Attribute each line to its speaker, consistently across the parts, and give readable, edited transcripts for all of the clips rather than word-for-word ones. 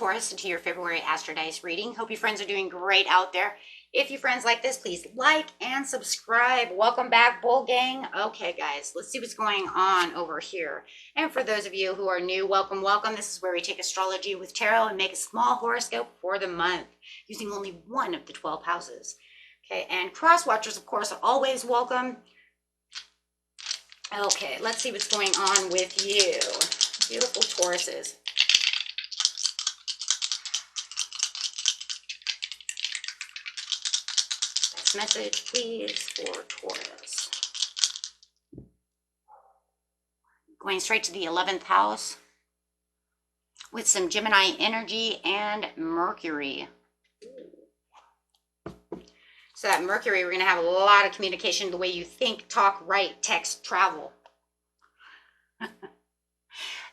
Speaker 1: Taurus, into your February Astro Dice reading. Hope you friends are doing great out there. If you friends like this, please like and subscribe. Welcome back, Bull Gang. Okay, guys, let's see what's going on over here. And for those of you who are new, welcome, welcome. This is where we take astrology with tarot and make a small horoscope for the month using only one of the 12 houses. Okay, and cross watchers, of course, are always welcome. Okay, let's see what's going on with you. Beautiful Tauruses. Next message, please, for Taurus. Going straight to the 11th house with some Gemini energy and Mercury. So that Mercury, we're going to have a lot of communication, the way you think, talk, write, text, travel.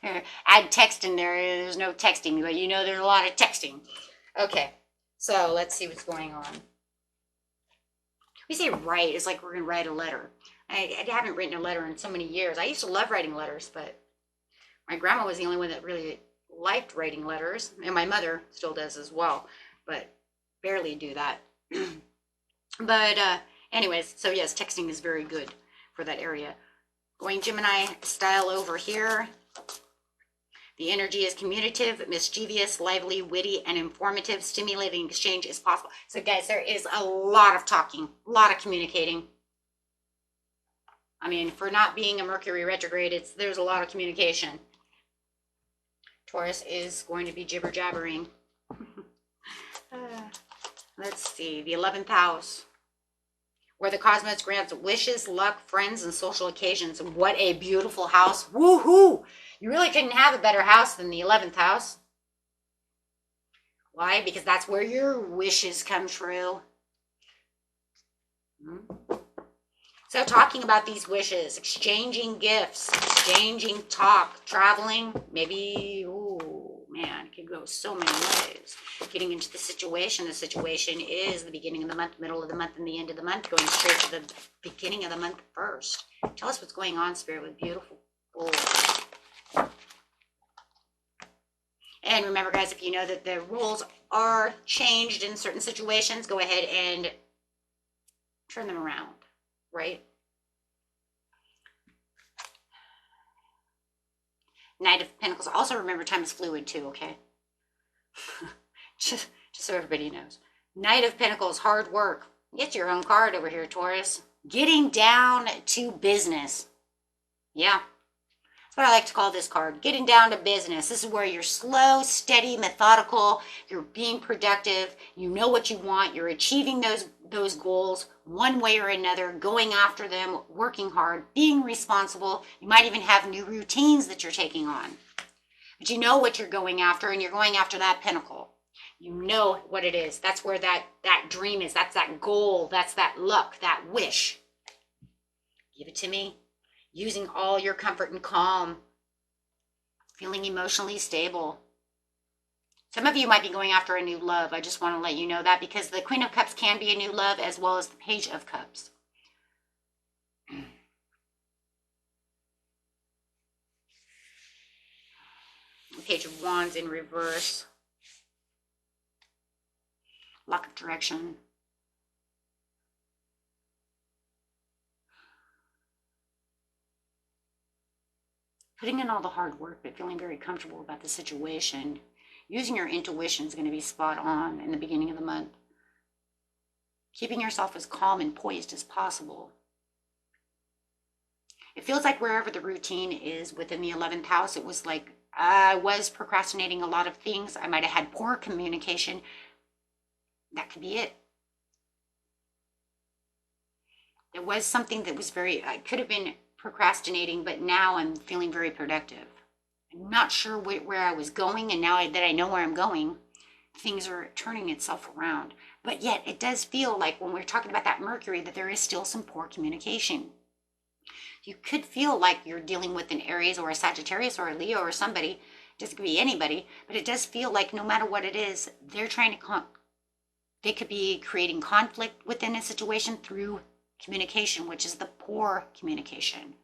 Speaker 1: Add text in there. There's no texting, but you know there's a lot of texting. Okay, so let's see what's going on. We say write, it's like we're going to write a letter. I haven't written a letter in so many years. I used to love writing letters, but my grandma was the only one that really liked writing letters, and my mother still does as well, but barely do that. But anyways, so yes, texting is very good for that area. Going Gemini style over here. The energy is communicative, mischievous, lively, witty, and informative. Stimulating exchange is possible. So guys, there is a lot of talking, a lot of communicating. I mean, for not being a Mercury retrograde, there's a lot of communication. Taurus is going to be jibber-jabbering. Let's see, the 11th house, where the cosmos grants wishes, luck, friends, and social occasions. What a beautiful house. Woohoo! You really couldn't have a better house than the 11th house. Why? Because that's where your wishes come true. So talking about these wishes, exchanging gifts, exchanging talk, traveling, maybe, ooh, man, it could go so many ways. Getting into the situation is the beginning of the month, middle of the month, and the end of the month, going straight to the beginning of the month first. Tell us what's going on, Spirit, with beautiful Bull. And remember, guys, if you know that the rules are changed in certain situations, go ahead and turn them around, right? Knight of Pentacles. Also remember, time is fluid too, okay? just so everybody knows. Knight of Pentacles, hard work. Get your own card over here, Taurus. Getting down to business. Yeah. That's what I like to call this card. Getting down to business. This is where you're slow, steady, methodical. You're being productive. You know what you want. You're achieving those goals one way or another, going after them, working hard, being responsible. You might even have new routines that you're taking on. But you know what you're going after, and you're going after that pinnacle. You know what it is. That's where that dream is. That's that goal. That's that luck, that wish. Give it to me. Using all your comfort and calm. Feeling emotionally stable. Some of you might be going after a new love. I just want to let you know that, because the Queen of Cups can be a new love, as well as the Page of Cups. The Page of Wands in reverse. Lack of direction. Putting in all the hard work, but feeling very comfortable about the situation. Using your intuition is going to be spot on in the beginning of the month. Keeping yourself as calm and poised as possible. It feels like wherever the routine is within the 11th house, it was like I was procrastinating a lot of things. I might have had poor communication. That could be it. There was something that was I could have been procrastinating, but now I'm feeling very productive. I'm not sure where I was going, and now that I know where I'm going, things are turning itself around. But yet it does feel like, when we're talking about that Mercury, that there is still some poor communication. You could feel like you're dealing with an Aries or a Sagittarius or a Leo or somebody. It doesn't be anybody, but it does feel like no matter what it is, they're trying to they could be creating conflict within a situation through communication, which is the poor communication.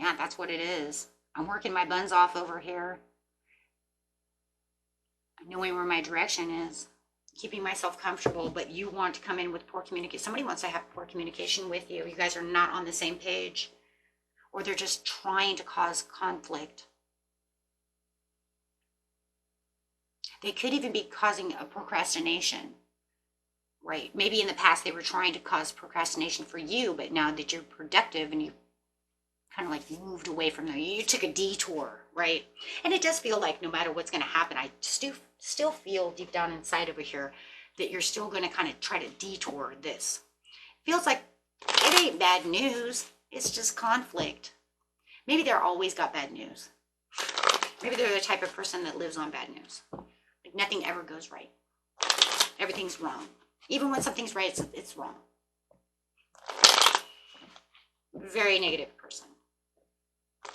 Speaker 1: Yeah, that's what it is. I'm working my buns off over here, knowing where my direction is, keeping myself comfortable, but you want to come in with poor communication. Somebody wants to have poor communication with you. You guys are not on the same page, or they're just trying to cause conflict. They could even be causing a procrastination, right? Maybe in the past they were trying to cause procrastination for you, but now that you're productive and you kind of like moved away from them, you took a detour, right? And it does feel like no matter what's going to happen, I still feel deep down inside over here that you're still going to kind of try to detour this. It feels like it ain't bad news. It's just conflict. Maybe they're always got bad news. Maybe they're the type of person that lives on bad news. Like nothing ever goes right. Everything's wrong. Even when something's right, it's wrong. Very negative person.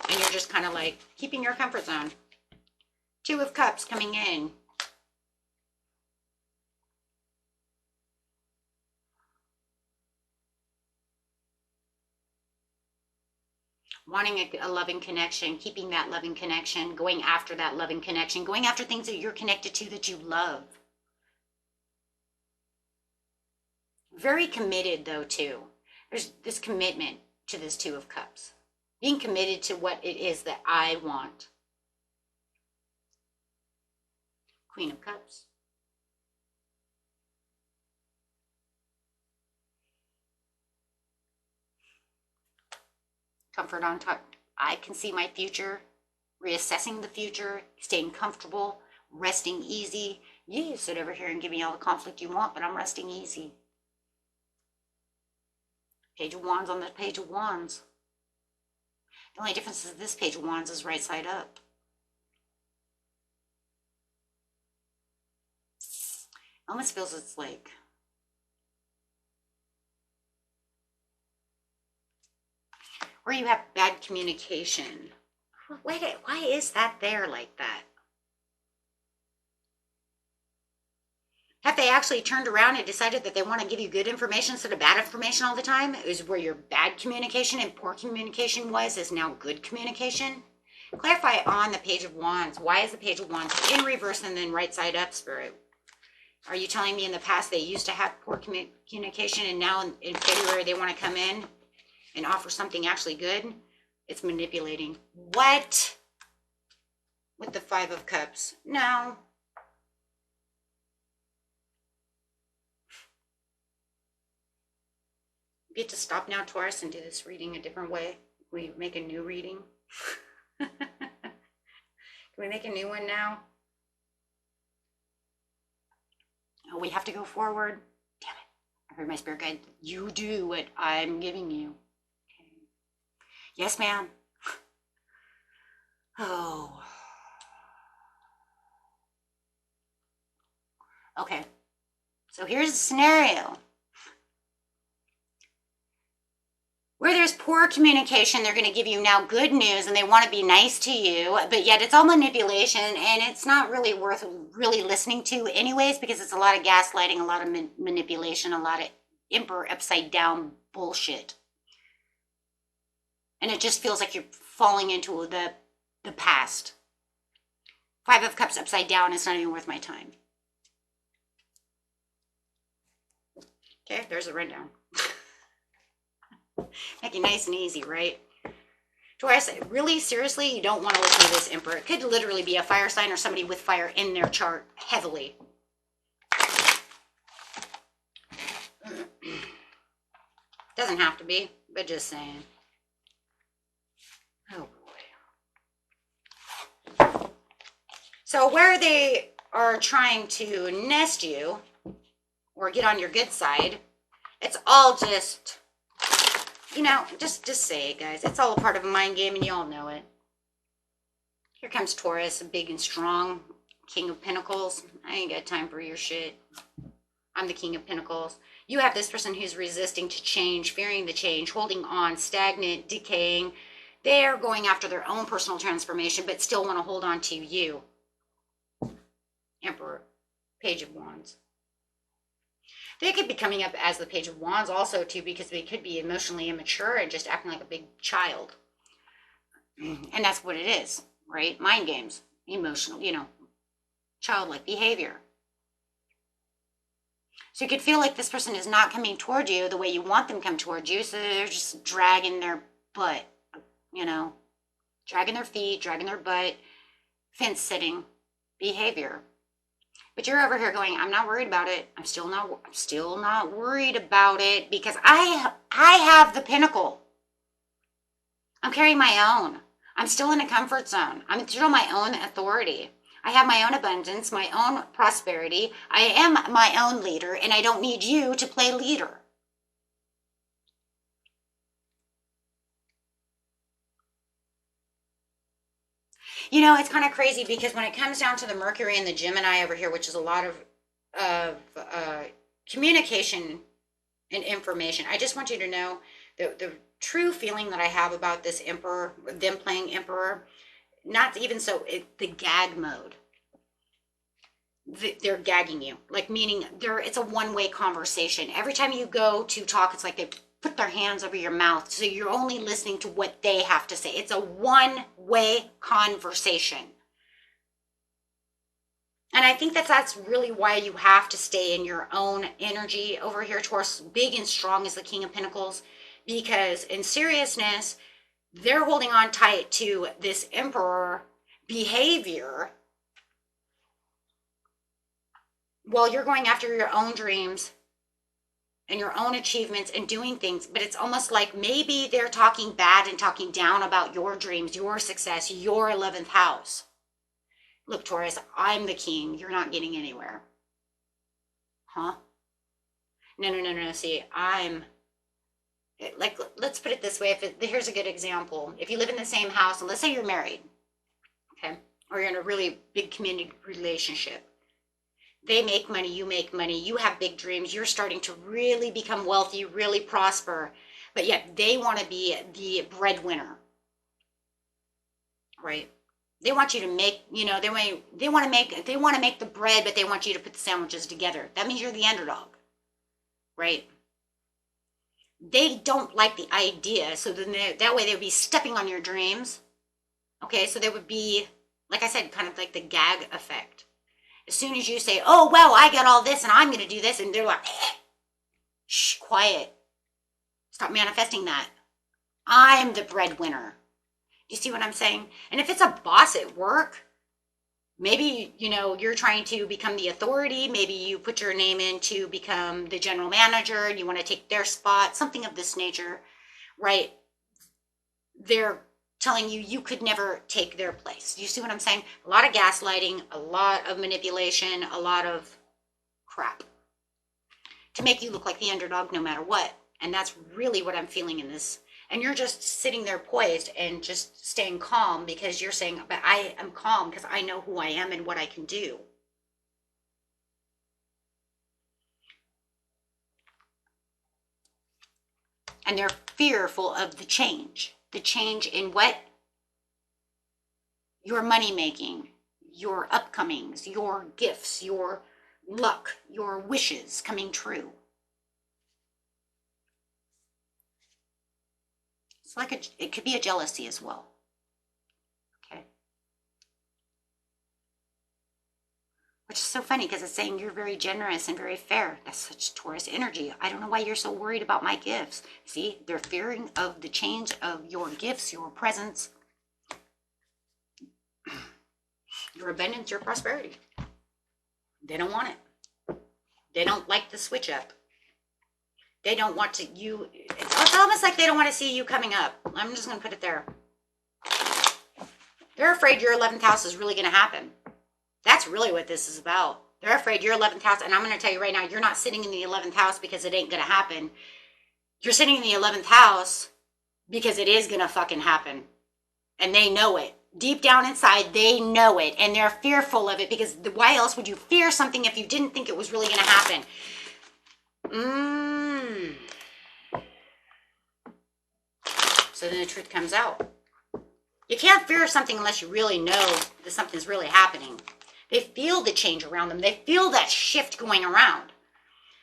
Speaker 1: And you're just kind of like keeping your comfort zone. 2 of Cups coming in. Wanting a loving connection, keeping that loving connection, going after that loving connection, going after things that you're connected to that you love. Very committed though too. There's this commitment to this 2 of Cups. Being committed to what it is that I want. Queen of Cups. Comfort on top. I can see my future, reassessing the future, staying comfortable, resting easy. You sit over here and give me all the conflict you want, but I'm resting easy. Page of Wands on the Page of Wands. The only difference is this Page of Wands is right side up. It almost feels it's like where you have bad communication. Why is that there like that? Have they actually turned around and decided that they want to give you good information instead of bad information all the time? Is where your bad communication and poor communication is now good communication? Clarify on the Page of Wands. Why is the Page of Wands in reverse and then right side up, Spirit? Are you telling me in the past they used to have poor communication and now in February they want to come in and offer something actually good? It's manipulating. What? With the 5 of Cups. No. You get to stop now, Taurus, and do this reading a different way. Can we make a new reading? Can we make a new one now? Oh, we have to go forward. Damn it. I heard my spirit guide. You do what I'm giving you. Okay. Yes, ma'am. Oh. Okay. So here's the scenario. Where there's poor communication, they're going to give you now good news and they want to be nice to you, but yet it's all manipulation and it's not really worth really listening to anyways, because it's a lot of gaslighting, a lot of manipulation, a lot of emperor upside down bullshit. And it just feels like you're falling into the past. 5 of Cups upside down, it's not even worth my time. Okay, there's a rundown. Make it nice and easy, right? Taurus, really seriously, you don't want to listen to this Emperor. It could literally be a fire sign or somebody with fire in their chart heavily. Doesn't have to be, but just saying. Oh boy. So where they are trying to nest you or get on your good side, it's all just... You know, just say it, guys. It's all a part of a mind game, and you all know it. Here comes Taurus, big and strong, King of Pentacles. I ain't got time for your shit. I'm the King of Pentacles. You have this person who's resisting to change, fearing the change, holding on, stagnant, decaying. They're going after their own personal transformation, but still want to hold on to you. Emperor, Page of Wands. They could be coming up as the Page of Wands also too, because they could be emotionally immature and just acting like a big child. And that's what it is, right? Mind games, emotional, childlike behavior. So you could feel like this person is not coming toward you the way you want them to come toward you. So they're just dragging their butt, dragging their feet, dragging their butt, fence sitting behavior. But you're over here going, I'm not worried about it. I'm still not worried about it because I have the pinnacle. I'm carrying my own. I'm still in a comfort zone. I'm still my own authority. I have my own abundance, my own prosperity. I am my own leader, and I don't need you to play leader. It's kind of crazy because when it comes down to the Mercury and the Gemini over here, which is a lot of communication and information, I just want you to know the true feeling that I have about this Emperor, them playing Emperor, not even so, the gag mode. They're gagging you, like meaning it's a one-way conversation. Every time you go to talk, it's like they put their hands over your mouth, so you're only listening to what they have to say. It's a one-way conversation. And I think that's really why you have to stay in your own energy over here. Taurus, big and strong as the King of Pentacles, because in seriousness, they're holding on tight to this Emperor behavior while you're going after your own dreams and your own achievements and doing things. But it's almost like maybe they're talking bad and talking down about your dreams, your success, your 11th house. Look, Taurus, I'm the king. You're not getting anywhere. Huh? No. See, let's put it this way. Here's a good example. If you live in the same house, and let's say you're married, okay, or you're in a really big committed relationship, they make money, you make money, you have big dreams, you're starting to really become wealthy, really prosper, but yet they want to be the breadwinner, right? They want you to make, they want to make the bread, but they want you to put the sandwiches together. That means you're the underdog, right? They don't like the idea, so then that way they would be stepping on your dreams. Okay, so there would be, like I said, kind of like the gag effect. As soon as you say, oh, well, I got all this and I'm going to do this, and they're like, shh, quiet. Stop manifesting that. I'm the breadwinner. You see what I'm saying? And if it's a boss at work, maybe, you're trying to become the authority. Maybe you put your name in to become the general manager and you want to take their spot, something of this nature, right? They're telling you could never take their place. You see what I'm saying? A lot of gaslighting, a lot of manipulation, a lot of crap to make you look like the underdog no matter what. And that's really what I'm feeling in this. And you're just sitting there poised and just staying calm because you're saying, but I am calm because I know who I am and what I can do. And they're fearful of the change. The change in what? Your money making, your upcomings, your gifts, your luck, your wishes coming true. It's like it could be a jealousy as well. Okay. Which is so funny because it's saying you're very generous and very fair. That's such Taurus energy. I don't know why you're so worried about my gifts. See, they're fearing of the change of your gifts, your presents, your abundance, your prosperity. They don't want it. They don't like the switch up. They don't want to, it's almost like they don't want to see you coming up. I'm just going to put it there. They're afraid your 11th house is really going to happen. That's really what this is about. They're afraid your 11th house, and I'm going to tell you right now, you're not sitting in the 11th house because it ain't going to happen. You're sitting in the 11th house because it is going to fucking happen. And they know it. Deep down inside, they know it. And they're fearful of it because why else would you fear something if you didn't think it was really going to happen? So then the truth comes out. You can't fear something unless you really know that something's really happening. They feel the change around them. They feel that shift going around.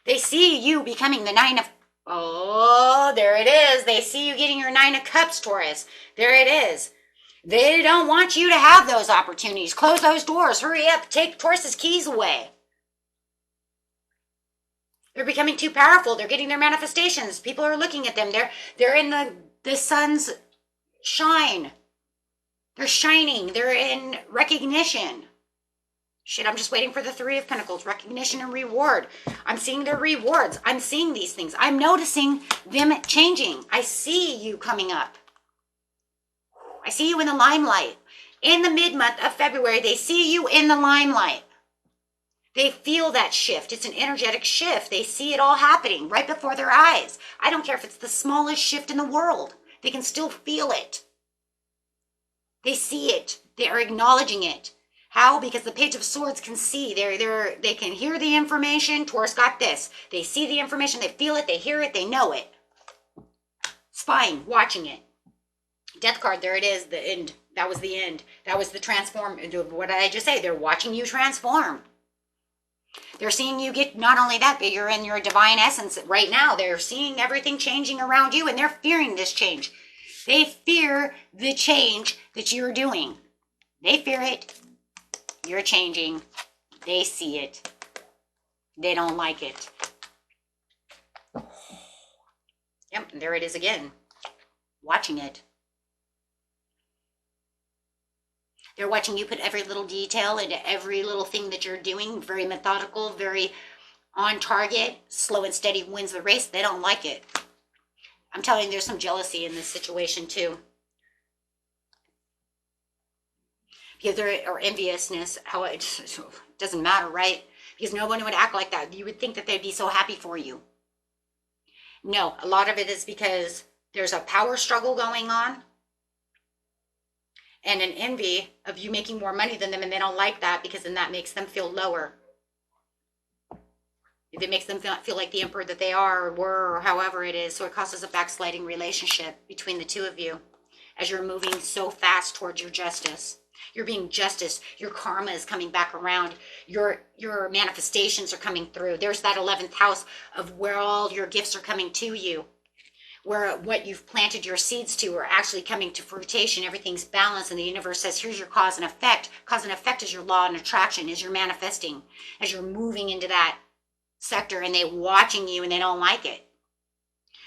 Speaker 1: They see you becoming the oh, there it is. They see you getting your 9 of Cups, Taurus. There it is. They don't want you to have those opportunities. Close those doors. Hurry up. Take Taurus's keys away. They're becoming too powerful. They're getting their manifestations. People are looking at them. They're in the sun's shine. They're shining. They're in recognition. Shit, I'm just waiting for the Three of Pentacles. Recognition and reward. I'm seeing their rewards. I'm seeing these things. I'm noticing them changing. I see you coming up. I see you in the limelight. In the mid-month of February, they see you in the limelight. They feel that shift. It's an energetic shift. They see it all happening right before their eyes. I don't care if it's the smallest shift in the world. They can still feel it. They see it. They are acknowledging it. How? Because the Page of Swords can see. They can hear the information. Taurus got this. They see the information. They feel it. They hear it. They know it. It's fine. Watching it. Death card. There it is. The end. That was the end. That was the transform. What did I just say? They're watching you transform. They're seeing you get, not only that, but you're in your divine essence right now. They're seeing everything changing around you, and they're fearing this change. They fear the change that you're doing. They fear it. You're changing. They see it. They don't like it. Yep, and there it is again. Watching it. They're watching you put every little detail into every little thing that you're doing. Very methodical, very on target. Slow and steady wins the race. They don't like it. I'm telling you, there's some jealousy in this situation too. Because or enviousness. How it doesn't matter, right? Because no one would act like that. You would think that they'd be so happy for you. No, a lot of it is because there's a power struggle going on. And an envy of you making more money than them, and they don't like that because then that makes them feel lower. If it makes them feel like the emperor that they are or were or however it is, so it causes a backsliding relationship between the two of you as you're moving so fast towards your justice. You're being justice. Your karma is coming back around. Your manifestations are coming through. There's that 11th house of where all your gifts are coming to you. Where what you've planted your seeds to are actually coming to fruition. Everything's balanced and the universe says, here's your cause and effect. Cause and effect is your law and attraction, is your manifesting. As you're moving into that sector and they're watching you and they don't like it.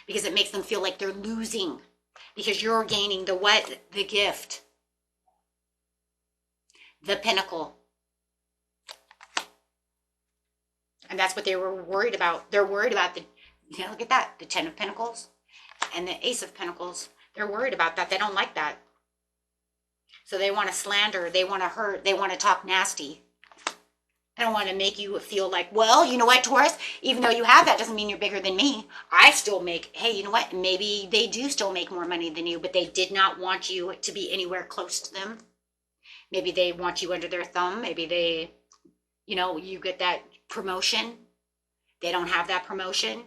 Speaker 1: Because it makes them feel like they're losing. Because you're gaining the what? The gift. The pinnacle. And that's what they were worried about. They're worried about look at that, the 10 of Pentacles. And the Ace of Pentacles, they're worried about that. They don't like that. So they want to slander. They want to hurt. They want to talk nasty. They don't want to make you feel like, well, you know what, Taurus? Even though you have that doesn't mean you're bigger than me. I still make, hey, you know what? Maybe they do still make more money than you, but they did not want you to be anywhere close to them. Maybe they want you under their thumb. Maybe they, you get that promotion. They don't have that promotion.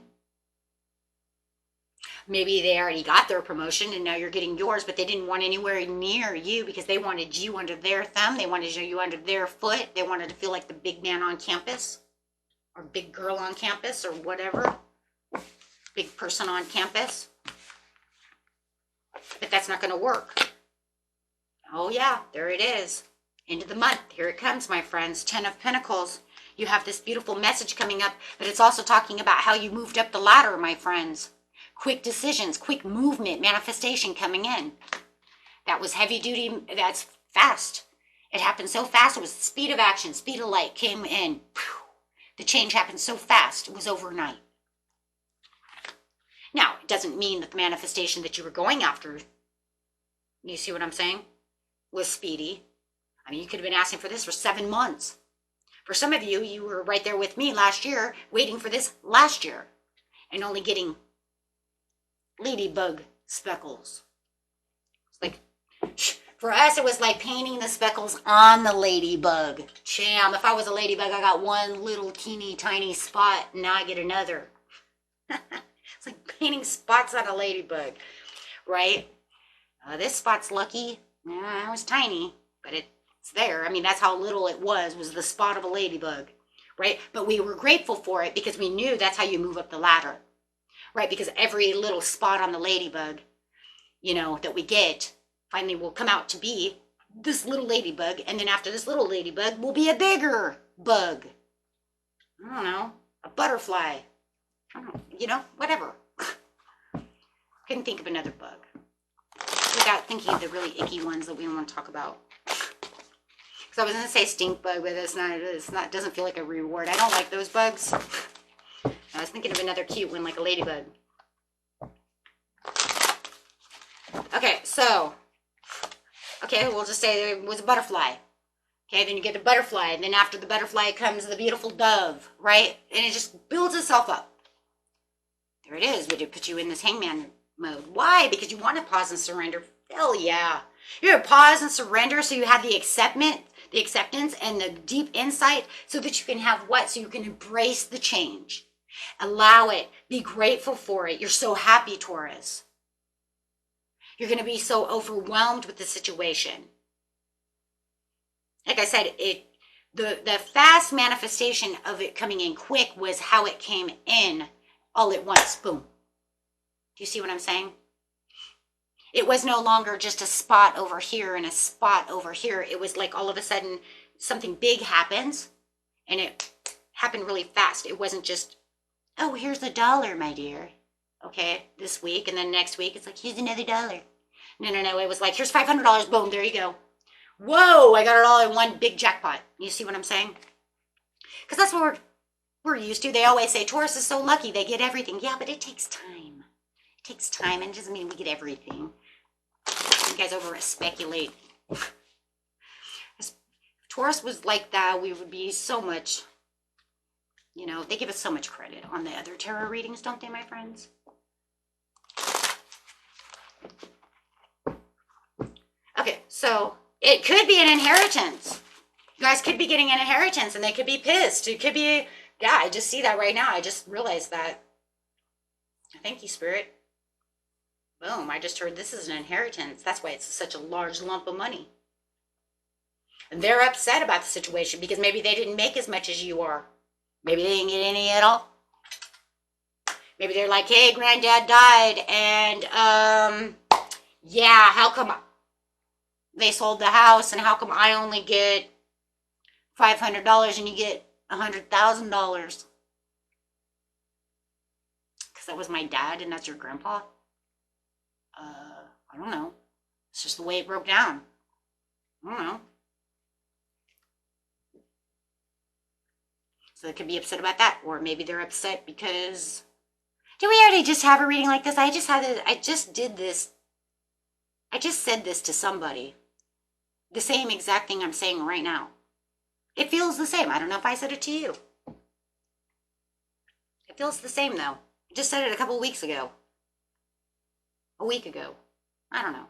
Speaker 1: Maybe they already got their promotion and now you're getting yours, but they didn't want anywhere near you because they wanted you under their thumb. They wanted you under their foot. They wanted to feel like the big man on campus or big girl on campus or whatever. Big person on campus. But that's not going to work. Oh yeah, there it is. End of the month. Here it comes, my friends. 10 of Pentacles. You have this beautiful message coming up, but it's also talking about how you moved up the ladder, my friends. Quick decisions, quick movement, manifestation coming in. That was heavy duty. That's fast. It happened so fast. It was the speed of action, speed of light came in. The change happened so fast. It was overnight. Now, it doesn't mean that the manifestation that you were going after, you see what I'm saying, was speedy. I mean, you could have been asking for this for 7 months. For some of you, you were right there with me last year, waiting for this last year, and only getting ladybug speckles. It's like, for us, it was like painting the speckles on the ladybug. Sham, if I was a ladybug, I got one little teeny tiny spot, and now I get another. It's like painting spots on a ladybug, right? This spot's lucky. It was tiny, but it's there. I mean, that's how little it was the spot of a ladybug, right? But we were grateful for it because we knew that's how you move up the ladder. Right, because every little spot on the ladybug, that we get finally will come out to be this little ladybug, and then after this little ladybug will be a bigger bug. I don't know, a butterfly. I don't know, you know, whatever. Couldn't think of another bug without thinking of the really icky ones that we don't want to talk about. Because I was going to say stink bug, but it's not, doesn't feel like a reward. I don't like those bugs. I was thinking of another cute one, like a ladybug. Okay, so, okay, we'll just say it was a butterfly. Okay, then you get the butterfly, and then after the butterfly comes the beautiful dove, right? And it just builds itself up. There it is, but it puts you in this hangman mode. Why? Because you want to pause and surrender. Hell yeah. You're going to pause and surrender so you have the acceptance and the deep insight so that you can have what? So you can embrace the change. Allow it. Be grateful for it. You're so happy, Taurus. You're going to be so overwhelmed with the situation. Like I said, the fast manifestation of it coming in quick was how it came in all at once. Boom. Do you see what I'm saying? It was no longer just a spot over here and a spot over here. It was like all of a sudden something big happens, and it happened really fast. It wasn't just, oh, here's $1, my dear. Okay, this week, and then next week it's like, here's another $1. No. It was like, here's $500. Boom, there you go. Whoa, I got it all in one big jackpot. You see what I'm saying? Because that's what we're used to. They always say Taurus is so lucky, they get everything. Yeah, but it takes time. It takes time, and it doesn't mean we get everything. You guys over speculate. If Taurus was like that, we would be so much, you know, they give us so much credit on the other tarot readings, don't they, my friends? Okay, so it could be an inheritance. You guys could be getting an inheritance, and they could be pissed. It could be, yeah, I just see that right now. I just realized that. Thank you, Spirit. Boom, I just heard this is an inheritance. That's why it's such a large lump of money. And they're upset about the situation because maybe they didn't make as much as you are. Maybe they didn't get any at all. Maybe they're like, hey, granddad died, and, yeah, how come they sold the house, and how come I only get $500 and you get $100,000? Because that was my dad and that's your grandpa? I don't know. It's just the way it broke down. I don't know. So they could be upset about that, or maybe they're upset because, did we already just have a reading like this? I just said this to somebody. The same exact thing I'm saying right now. It feels the same. I don't know if I said it to you. It feels the same though. I just said it a couple weeks ago. A week ago. I don't know.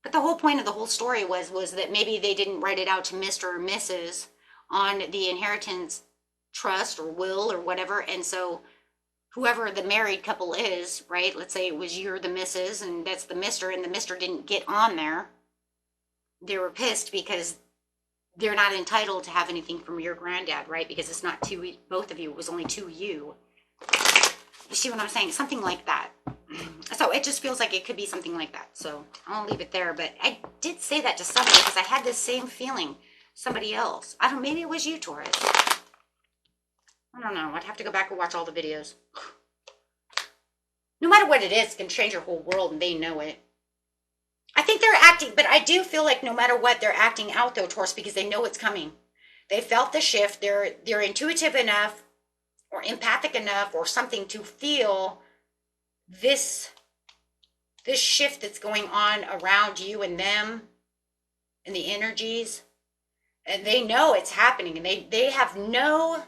Speaker 1: But the whole point of the whole story was that maybe they didn't write it out to Mr. or Mrs. on the inheritance trust or will or whatever. And so whoever the married couple is, right? Let's say it was you're the Mrs. and that's the Mr. and the Mr. didn't get on there. They were pissed because they're not entitled to have anything from your granddad, right? Because it's not to both of you. It was only to you. You see what I'm saying? Something like that. So it just feels like it could be something like that. So I'll leave it there. But I did say that to somebody because I had this same feeling. Somebody else. I don't know. Maybe it was you, Taurus. I don't know. I'd have to go back and watch all the videos. No matter what it is, it can change your whole world and they know it. I think they're acting, but I do feel like no matter what, they're acting out though, Taurus, because they know it's coming. They felt the shift. They're intuitive enough or empathic enough or something to feel this shift that's going on around you and them and the energies. And they know it's happening, and they have no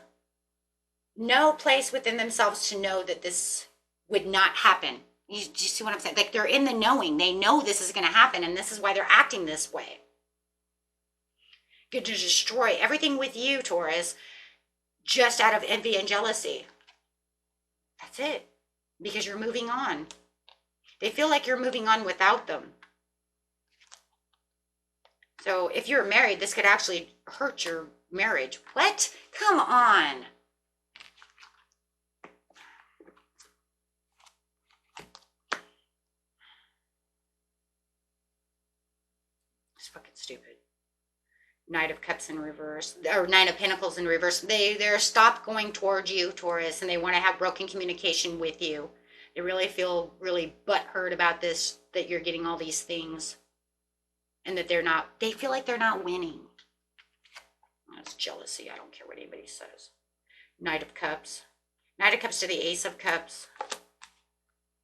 Speaker 1: place within themselves to know that this would not happen. Do you see what I'm saying? Like they're in the knowing. They know this is going to happen, and this is why they're acting this way. Good to destroy everything with you, Taurus, just out of envy and jealousy. That's it. Because you're moving on. They feel like you're moving on without them. So if you're married, this could actually hurt your marriage. What? Come on. Knight of Cups in reverse, or Nine of Pentacles in reverse. They're stopped going towards you, Taurus, and they want to have broken communication with you. They really feel really butthurt about this, that you're getting all these things, and that they feel like they're not winning. That's jealousy. I don't care what anybody says. Knight of Cups. Knight of Cups to the Ace of Cups.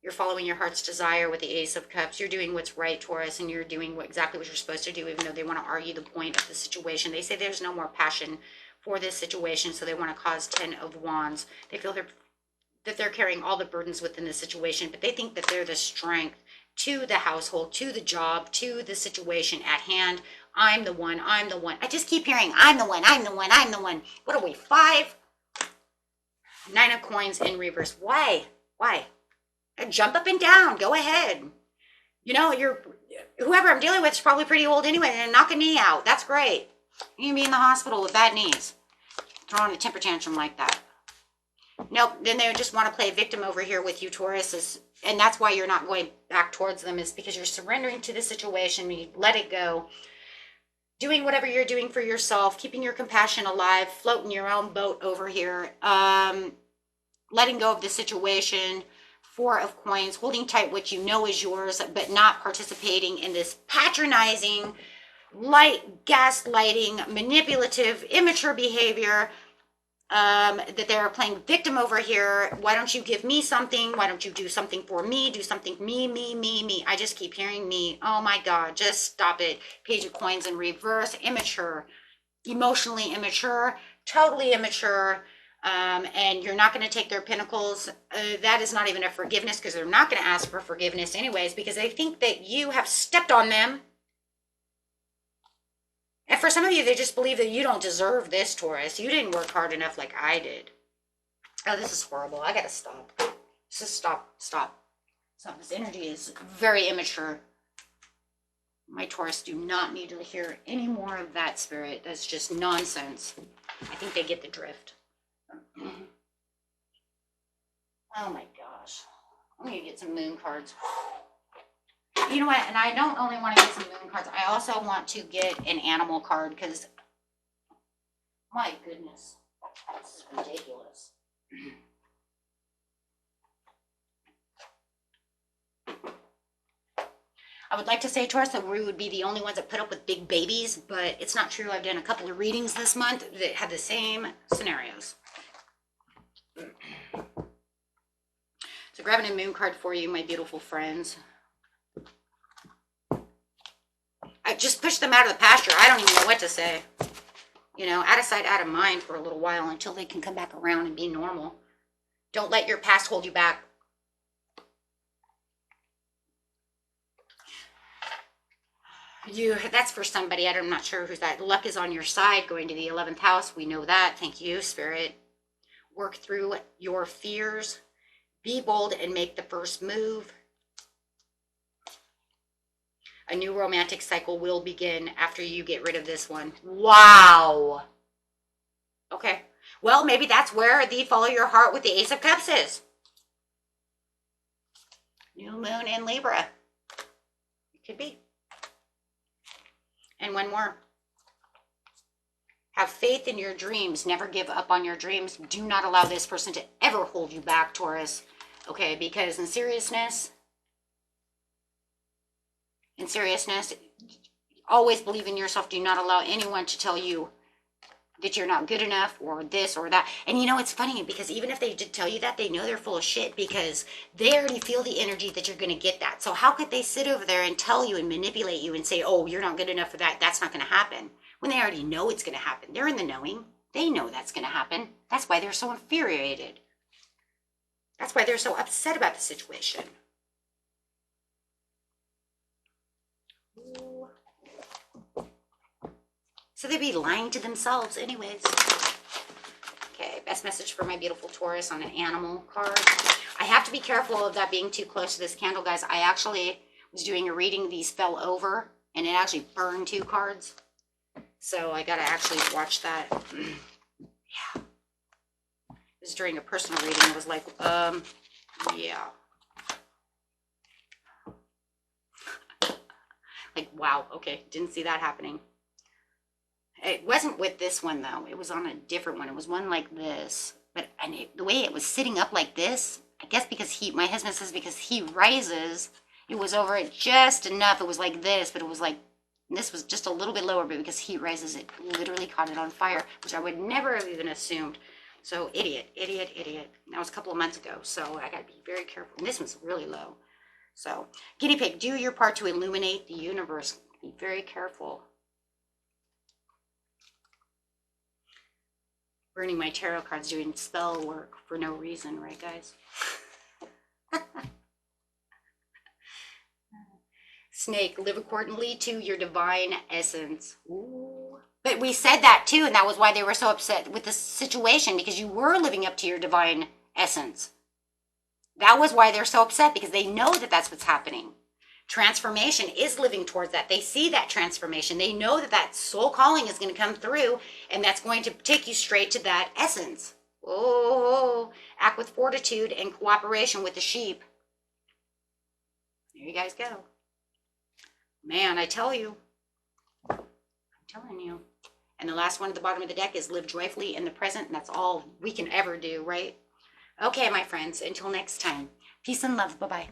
Speaker 1: You're following your heart's desire with the Ace of Cups. You're doing what's right, Taurus, and you're doing exactly what you're supposed to do, even though they want to argue the point of the situation. They say there's no more passion for this situation, so they want to cause 10 of Wands. They feel that they're carrying all the burdens within the situation, but they think that they're the strength to the household, to the job, to the situation at hand. I'm the one. I'm the one. I just keep hearing, I'm the one. I'm the one. I'm the one. What are we, 5? 9 of Coins in reverse. Why? Jump up and down. Go ahead. You know, whoever I'm dealing with is probably pretty old anyway, and knock a knee out. That's great. You can be in the hospital with bad knees, throwing a temper tantrum like that. Nope. Then they just want to play victim over here with you, Taurus. And that's why you're not going back towards them, is because you're surrendering to the situation. You let it go. Doing whatever you're doing for yourself, keeping your compassion alive, floating your own boat over here, letting go of the situation. 4 of Coins, holding tight what you know is yours, but not participating in this patronizing, gaslighting, manipulative, immature behavior, that they're playing victim over here. Why don't you give me something? Why don't you do something for me? Do something, me. I just keep hearing me. Oh my God, just stop it. Page of Coins in reverse, immature, emotionally immature, totally immature. And you're not going to take their pentacles. That is not even a forgiveness, because they're not going to ask for forgiveness anyways, because they think that you have stepped on them. And for some of you, they just believe that you don't deserve this, Taurus. You didn't work hard enough like I did. Oh, this is horrible. I got to stop. Just stop. So this energy is very immature. My Taurus do not need to hear any more of that, Spirit. That's just nonsense. I think they get the drift. Oh my gosh. I'm going to get some moon cards. You know what? And I don't only want to get some moon cards. I also want to get an animal card, because my goodness, this is ridiculous. I would like to say, Taurus, that we would be the only ones that put up with big babies, but it's not true. I've done a couple of readings this month that had the same scenarios. So grabbing a moon card for you, my beautiful friends. I just pushed them out of the pasture. I don't even know what to say. You know, out of sight, out of mind for a little while, until they can come back around and be normal. Don't let your past hold you back. That's for somebody. I'm not sure who's that. Luck is on your side, going to the 11th house. We know that. Thank you, Spirit. Work through your fears. Be bold and make the first move. A new romantic cycle will begin after you get rid of this one. Wow. Okay. Well, maybe that's where the follow your heart with the Ace of Cups is. New moon in Libra. It could be. And one more. Have faith in your dreams. Never give up on your dreams. Do not allow this person to ever hold you back, Taurus. Okay, because in seriousness, always believe in yourself. Do not allow anyone to tell you that you're not good enough, or this or that. And you know, it's funny, because even if they did tell you that, they know they're full of shit, because they already feel the energy that you're going to get that. So how could they sit over there and tell you and manipulate you and say, oh, you're not good enough for that, that's not going to happen, when they already know it's going to happen? They're in the knowing. They know that's going to happen. That's why they're so infuriated. That's why they're so upset about the situation. Ooh. So they'd be lying to themselves anyways. Okay, best message for my beautiful Taurus on an animal card. I have to be careful of that being too close to this candle, guys. I actually was doing a reading. These fell over, and it actually burned 2 cards. So I got to actually watch that. Yeah. This is during a personal reading. I was like, yeah. Like, wow, okay, didn't see that happening. It wasn't with this one though. It was on a different one. It was one like this. But the way it was sitting up like this, I guess because my husband says because he rises, it was over it just enough. It was like this, but it was like, this was just a little bit lower, but because heat rises, it literally caught it on fire, which I would never have even assumed. So idiot. That was a couple of months ago, so I gotta be very careful. And this one's really low. So guinea pig, do your part to illuminate the universe. Be very careful. Burning my tarot cards, doing spell work for no reason, right guys? Snake, live accordingly to your divine essence. Ooh. But we said that too, and that was why they were so upset with this situation, because you were living up to your divine essence. That was why they're so upset, because they know that that's what's happening. Transformation is living towards that. They see that transformation. They know that that soul calling is going to come through, and that's going to take you straight to that essence. Oh, act with fortitude and cooperation with the sheep. There you guys go. Man, I tell you. I'm telling you. And the last one at the bottom of the deck is live joyfully in the present, and that's all we can ever do, right? Okay, my friends, until next time. Peace and love. Bye-bye.